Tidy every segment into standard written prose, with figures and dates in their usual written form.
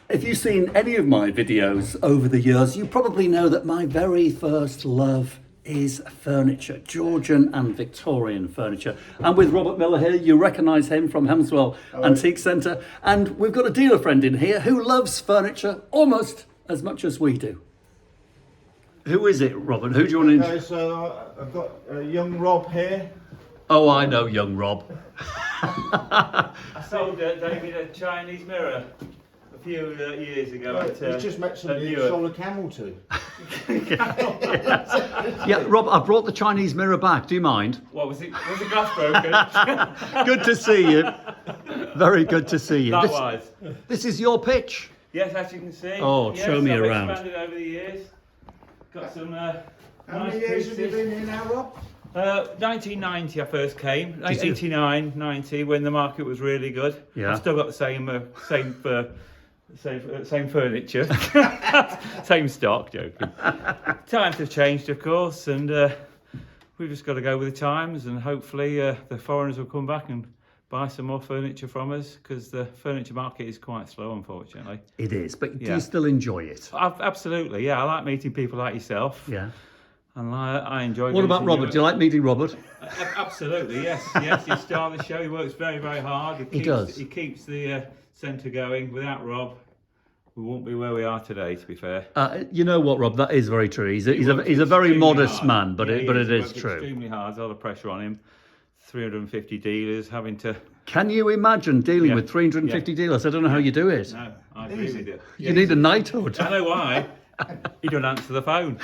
If you've seen any of my videos over the years, you probably know that my very first love is furniture, Georgian and Victorian furniture. And with Robert Miller here, you recognise him from Hemswell Antiques Centre. And we've got a dealer friend in here who loves furniture almost as much as we do. Who is it, Robert? Who do you want to... Okay, so I've got young Rob here. Oh, I know young Rob. I sold David a Chinese mirror a few years ago. He's just met somebody who sold a camel to. Yeah, Rob, I brought the Chinese mirror back. Do you mind? What was it? Was the glass broken? Good to see you. Very good to see you. Likewise. This is your pitch. Yes, as you can see. Oh, yes, show me I've around. Expanded over the years. Got some How nice many years have you pieces. been here now, Rob? 1990 I first came, 89, 90 when the market was really good. Yeah. I've still got the same furniture, same stock. Joking. Times have changed, of course, and we've just got to go with the times, and hopefully the foreigners will come back and buy some more furniture from us, because the furniture market is quite slow, unfortunately. It is, but do Yeah. you still enjoy it? Absolutely, yeah. I like meeting people like yourself. Yeah. And I enjoy. What about Robert? Do you like meeting Robert? Absolutely, yes, yes. He's star of the show. He works very, very hard. He does. He keeps the centre going. Without Rob, we won't be where we are today. To be fair. You know what, Rob? That is very true. He's a very Extremely modest hard. man, but Yeah, it he is works true. Extremely hard. There's a lot of pressure on him. 350 dealers having to. Can you imagine dealing Yeah. with 350 dealers? I don't know how you do it. No, I agree with you. You need a knighthood. I know why. He don't answer the phone.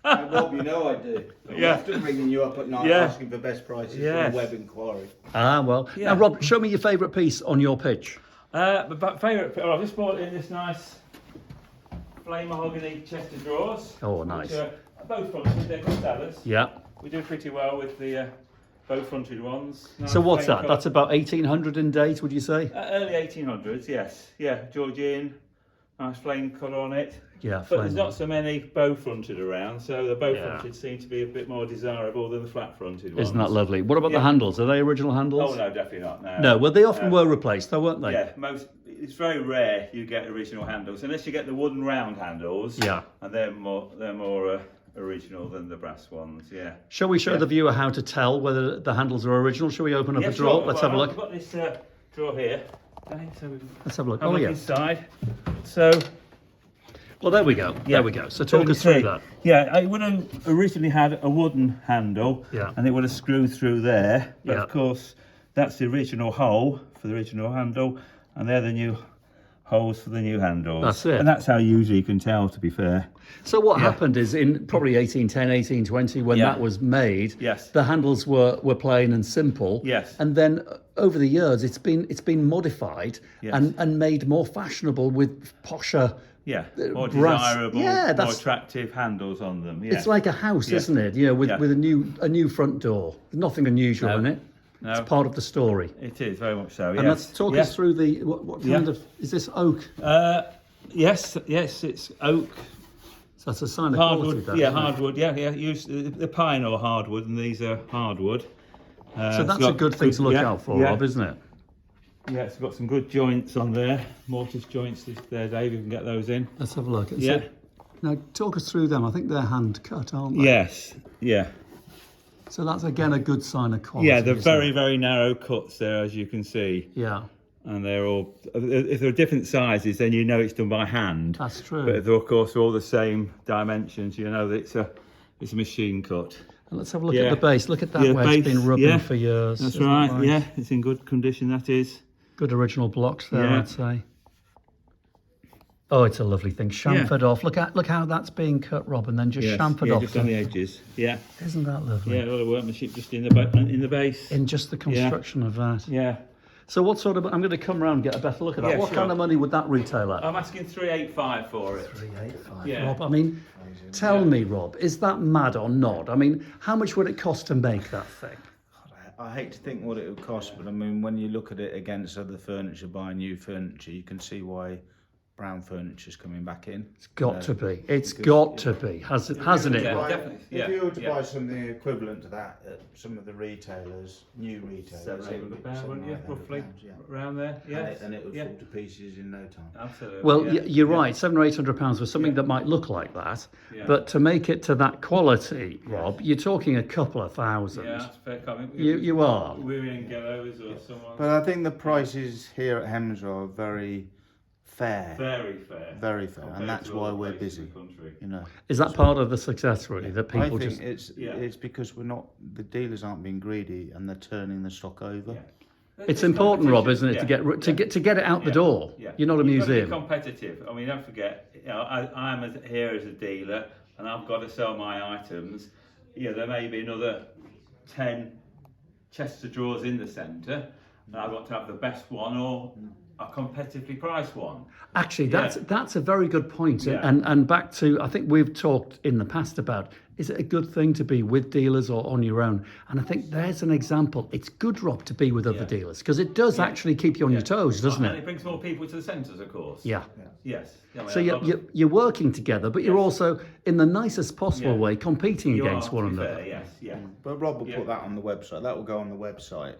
Rob, you know I do. I'm Yeah. often ringing you up at night Yeah. asking for best prices Yes. for a web inquiry. Ah, well. Yeah. Now, Rob, show me your favourite piece on your pitch. But favourite. I've just bought in this nice flame mahogany chest of drawers. Oh, nice. Which are both fronted. They're good sellers. Yeah. We do pretty well with the both fronted ones. Nice So what's flame that? colour. That's about 1800 in date, would you say? Early 1800s, yes. Yeah, Georgian, nice flame colour on it. Yeah, But there's flame. not so many bow fronted around, so the bow Yeah. fronted seem to be a bit more desirable than the flat fronted ones. Isn't that lovely? What about the Yeah. handles? Are they original handles? Oh no, definitely not. No. No, well, they often were replaced, though, weren't they? Yeah, it's very rare you get original handles, unless you get the wooden round handles. Yeah. And they're more original than the brass ones. Yeah. Shall we show Yeah. the viewer how to tell whether the handles are original? Shall we open up Yeah, a drawer? sure. Let's Well, have a look. I've got this drawer here. Okay, so we Let's have a look. have a Oh, look yeah. inside. So. Well, there we go. Yeah. There we go. So So talk you us through see, that. Yeah, it would have originally had a wooden handle, Yeah. and it would have screwed through there. But Yeah. of course, that's the original hole for the original handle, and they're the new holes for the new handles. That's it. And that's how usually you can tell, to be fair. So what Yeah. happened is in probably 1810, 1820, when Yeah. that was made, Yes. the handles were plain and simple. Yes. And then over the years, it's been modified Yes. and made more fashionable with posher. Yeah, more brass. desirable, Yeah, more that's- attractive handles on them. Yeah. It's like a house, Yeah. isn't it? You know, with Yeah. with a new front door. Nothing unusual No. in it. No. It's part of the story. It is very much so. And yes. let's talk Yeah. us through the what Yeah. kind of is this oak? Yes, it's oak. So that's a sign of quality. Hardwood, that, yeah, isn't it? hardwood, yeah. Use the pine or hardwood, and these are hardwood. So It's that's a got good thing to look yeah, out for, yeah. Rob, isn't it? Yeah, it's got some good joints on there, mortise joints there, Dave. You can get those in. Let's have a look. Yeah. Now talk us through them. I think they're hand cut, aren't they? Yes, yeah, So that's again a good sign of quality. yeah. They're isn't very, it? very narrow cuts there, as you can see, Yeah, and they're all. If they're different sizes, then you know it's done by hand. that's true. But if they're, of course, all the same dimensions, you know that it's a machine cut. And let's have a look Yeah. at the base. Look at that Yeah, where it's base, been rubbing yeah. for years. That's Isn't right. that nice? Yeah, it's in good condition. That is. Good original blocks there, Yeah. I'd say. Oh, it's a lovely thing. Chamfered off. Look how that's being cut, Rob, and then just Yes, chamfered yeah, off. just on the edges. Yeah, Isn't that lovely? yeah. A lot of workmanship just in the base. In just the construction of that. Yeah. So what sort of? I'm going to come round and get a better look at that. Yeah, What sure. kind of money would that retail at? I'm asking 385 for it. 385. Yeah. Rob, I mean, tell me, Rob, is that mad or not? I mean, how much would it cost to make that thing? I hate to think what it would cost, but I mean, when you look at it against other furniture, buying new furniture, you can see why brown furniture's coming back in. It's got to be. It's got to be, hasn't it? Yeah, Rob? definitely. If you were to Yeah. buy something equivalent to that at some of the retailers, new retailers, it would be £700, wouldn't you? £700, Roughly yeah. around there. Yes. And it would yeah. fall to pieces in no time. Absolutely. Well, yeah. you're Yeah. right. £700 or £800 for something Yeah. that might look like that, Yeah. but to make it to that quality, Rob, you're talking a couple of thousand. Yeah, that's a fair comment. You are. We're in Gallows or someone. But I think the prices here at Hemswell are very fair. Very fair. Very fair, compared and that's to why other we're places in busy. the country. You know, Is that part of the success, really, that I people think just... it's because the dealers aren't being greedy and they're turning the stock over. Yeah. It's important, Rob, isn't it, Yeah. to get it out the door. Yeah. You're not a You've got to be museum. competitive. I mean, don't forget, you know, I'm here as a dealer, and I've got to sell my items. You know, there may be another 10 chests of drawers in the centre, and I've got to have the best one or a competitively priced one. Actually, Yeah. that's a very good point. Yeah. And back to, I think we've talked in the past about, is it a good thing to be with dealers or on your own? And I think there's an example. It's good, Rob, to be with other Yeah. dealers because it does actually keep you on your toes, doesn't And it? it brings more people to the centres, of course. Yeah. Yes. I mean, So a lot of- you're working together, but you're also, in the nicest possible Yeah. way, competing you against are, one to be another. fair, yes, yeah. But Rob will Yeah. put that on the website. That will go on the website.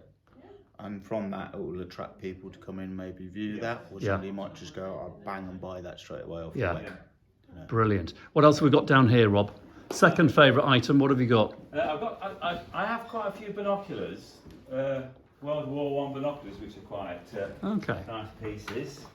And from that, it will attract people to come in, maybe view that, or Yeah. somebody might just go, "I'll bang and buy that straight away off Yeah. the web." Brilliant. What else have we got down here, Rob? Second favourite item, what have you got? I have quite a few binoculars, World War I binoculars, which are quite Okay. nice pieces.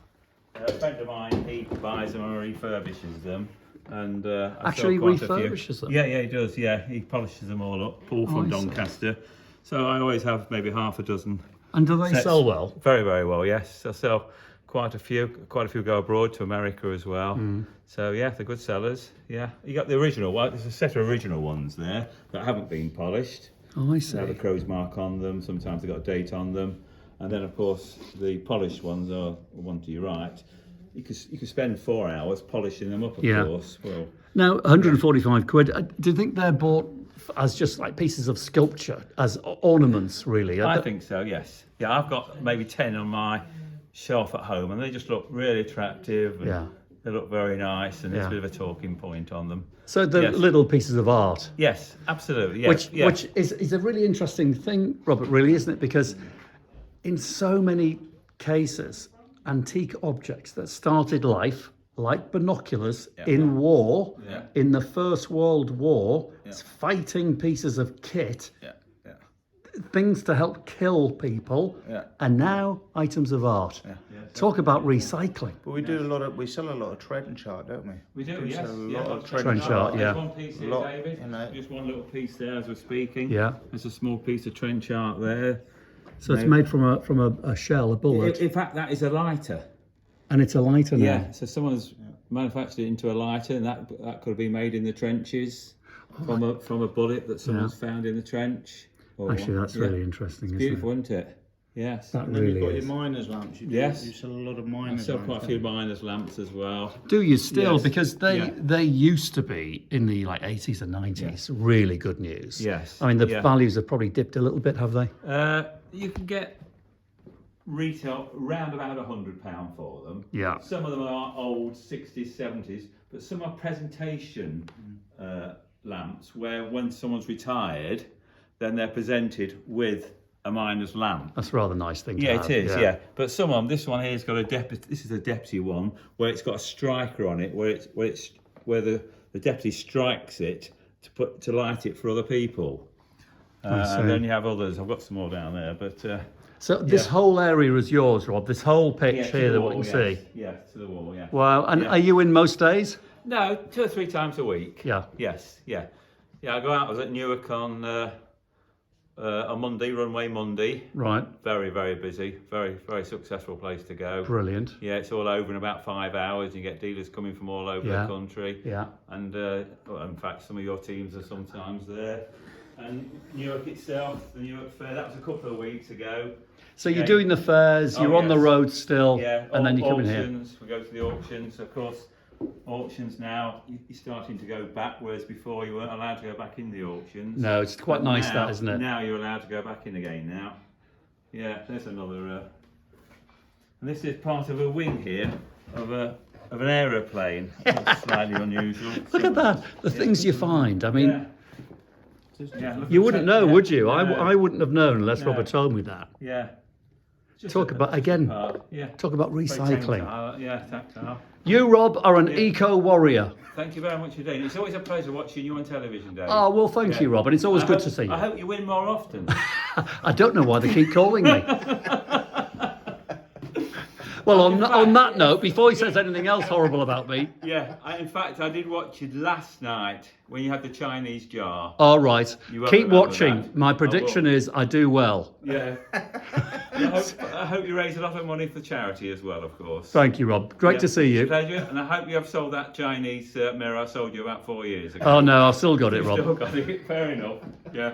A friend of mine, he buys them and refurbishes them. And I Actually sell quite a few. refurbishes them? Yeah, he does. Yeah, he polishes them all up. Paul from I see. Doncaster. So I always have maybe half a dozen. And do they sets. sell well? Very, very well. Yes, I sell quite a few. Quite a few go abroad to America as well. So yeah, they're good sellers. Yeah, you got the original one. There's a set of original ones there that haven't been polished. Oh, I They see. have a crow's mark on them. Sometimes they've got a date on them. And then of course the polished ones are the one to your right. You could spend 4 hours polishing them up, of Yeah. course. Well, Now, 145 quid. Do you think they're bought as just like pieces of sculpture, as ornaments, really? I think so. Yes. Yeah, I've got maybe 10 on my shelf at home, and they just look really attractive. And Yeah. They look very nice, and there's Yeah. a bit of a talking point on them. So the Yes. little pieces of art, Yes, absolutely. Yes. which is a really interesting thing, Robert, really, isn't it? Because in so many cases, antique objects that started life, like binoculars, in war, Yeah. in the First World War, fighting pieces of kit, Yeah, yeah, things to help kill people, yeah. and now items of art. Yeah. Talk about recycling. But we sell a lot of trench art, don't we? We do, We yes. sell a Yeah, lot of lots trench Trench art, There's yeah. one piece here, Lot, David. you know. Just one little piece there as we're speaking. Yeah. There's a small piece of trench art there. So it's made from a shell, a bullet, In fact, that is a lighter. and it's a lighter now. Yeah, so someone's manufactured it into a lighter, and that could have been made in the trenches from a bullet that someone's found in the trench. Or- Actually, that's yeah. really interesting, isn't Beautiful, it? isn't it? Yes. That And then you've really got is. your miners' lamps. Yes. You sell a lot of I miners' sell lamps. quite a few miners' lamps as well. Do you still? Yes. Because Yeah. they used to be in the 80s and 90s really good news. Yes. I mean, the Yeah. values have probably dipped a little bit, have they? You can get retail around about £100 for them. Yeah. Some of them are old 60s, 70s, but some are presentation lamps where when someone's retired, then they're presented with a miner's lamp. That's a rather nice thing to Yeah, have. it is. Yeah, but some of them. This one here's got a deputy. This is a deputy one where it's got a striker on it, where the deputy strikes it to light it for other people. see. And then you have others. I've got some more down there, but So this whole area is yours, Rob. This whole pitch yeah, to here the that wall, we can yes. see. Yeah, to the wall. Yeah. Wow. And Yeah. are you in most days? No, 2 or 3 times a week. Yeah. Yes. Yeah. Yeah. I go out. I was at Newark on Monday, Runway Monday. Right. Very, very busy. Very, very successful place to go. Brilliant. Yeah, it's all over in about 5 hours. You get dealers coming from all over Yeah. the country. Yeah. And well, in fact, some of your teams are sometimes there. And Newark itself, the Newark Fair, that was a couple of weeks ago. So you're Yeah. doing the fairs, Oh, you're on the yes. road still, Yeah, and then you come in here. auctions. We go to the auctions. Of course, auctions now, you're starting to go back, whereas before you weren't allowed to go back in the auctions. No, it's quite But nice now, that, isn't it? Now you're allowed to go back in again now. Yeah, there's another. And this is part of a wing here of of an aeroplane. That's slightly unusual. Look at that. The things you find. I mean, Yeah, look you at wouldn't that, know, yeah. would you? No. I wouldn't have known unless No. Robert told me that. Yeah. Just Talk about, again, part. Yeah. talk about Very recycling. tactile, yeah, tactile. You, Rob, are an Yeah. eco warrior. Thank you very much indeed. It's always a pleasure watching you on television, Dave. Oh, well, thank Yeah. you, Rob, and it's always I good hope- to see you. I hope you win more often. I don't know why they keep calling me. Well, on that note, before he says anything else horrible about me, Yeah, in fact, I did watch it last night when you had the Chinese jar. all right, You won't keep remember watching. that. My I prediction will. is I do well. Yeah. I hope you raise a lot of money for charity as well, of course. Thank you, Rob. Great Yeah, to see you. Pleasure, and I hope you have sold that Chinese mirror I sold you about 4 years ago. Oh, no, I've still got it, You've Rob. still got it. Fair enough. Yeah.